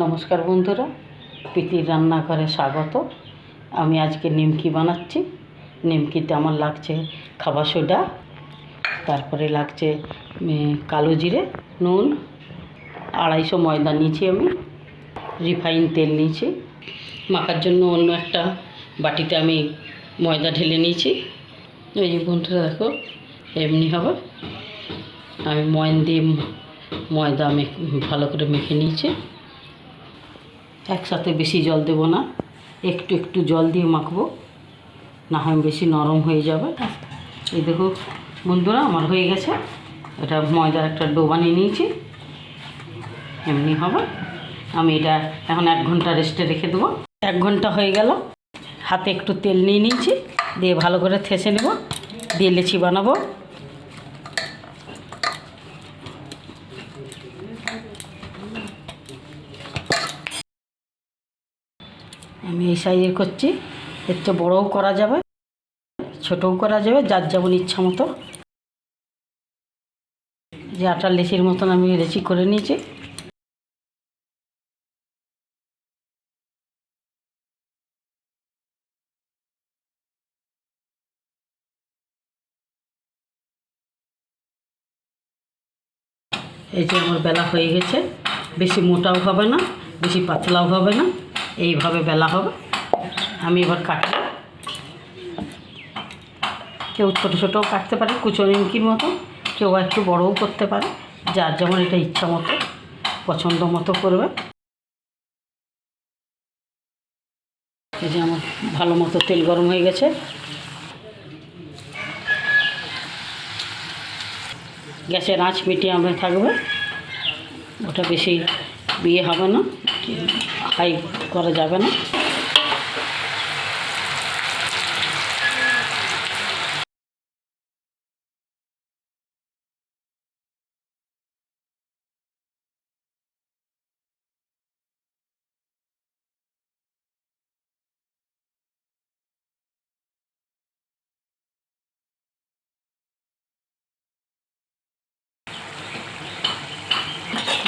নমস্কার বন্ধুরা, প্রীতির রান্নাঘরে স্বাগত। আমি আজকে নিমকি বানাচ্ছি। নিমকিতে আমার লাগছে খাবার সোডা, তারপরে লাগছে কালো জিরে, নুন, 250 ময়দা নিয়েছি, আমি রিফাইন তেল নিয়েছি। মাখার জন্য অন্য একটা বাটিতে আমি ময়দা ঢেলে নিয়েছি। এই যে বন্ধুরা দেখো, এমনি হবে। আমি ময়ন দিয়ে ময়দা ভালো করে মেখে নিয়েছি। একসাথে বেশি জল দেব না, একটু একটু জল দিয়ে মাখবো, না হয় বেশি নরম হয়ে যাবে। এই দেখো বন্ধুরা, আমার হয়ে গেছে। এটা ময়দার একটা ডো বানিয়ে নিয়েছি, এমনি হবে। আমি এটা এখন 1 ঘন্টা রেস্টে রেখে দেবো। 1 ঘন্টা হয়ে গেল। হাতে একটু তেল নিয়ে নিয়েছি, দিয়ে ভালো করে থেসে নেব, দিয়ে লেচি বানাবো। আমি এই সাইজের করছি, এর চেয়ে বড়ও করা যাবে, ছোটও করা যাবে, যার যেমন ইচ্ছা মতো। যে আটার লেচির মতন আমি লেচি করে নিয়েছি। এই যে আমার বেলা হয়ে গেছে। বেশি মোটাও হবে না, বেশি পাতলাও হবে না, এইভাবে বেলা হবে। আমি এবার কাটব। কেউ ছোটো ছোটোও কাটতে পারে কুচো নিমকির মতো, কেউ একটু বড়ও করতে পারে, যার যেমন এটা ইচ্ছা মতো পছন্দ মতো করবে। এই যে আমার ভালো মতো তেল গরম হয়ে গেছে। গ্যাসের আঁচ মিডিয়ামে থাকবে, ওটা বেশি বিয়ে হবে না, হাই করা যাবে না।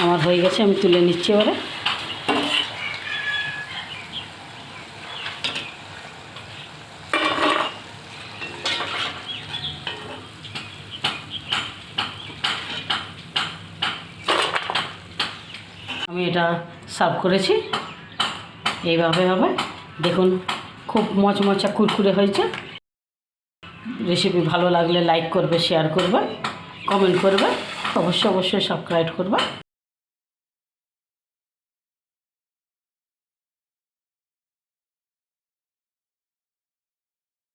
আমার হয়ে গেছে, আমি তুলে নিচ্ছি এবারে। আমি এটা সার্ভ করেছি, এইভাবে হবে। দেখুন, খুব মচমচা কুরকুরে হয়েছে। রেসিপি ভালো লাগলে লাইক করবে, শেয়ার করবে, কমেন্ট করবে, অবশ্যই সাবস্ক্রাইব করবে।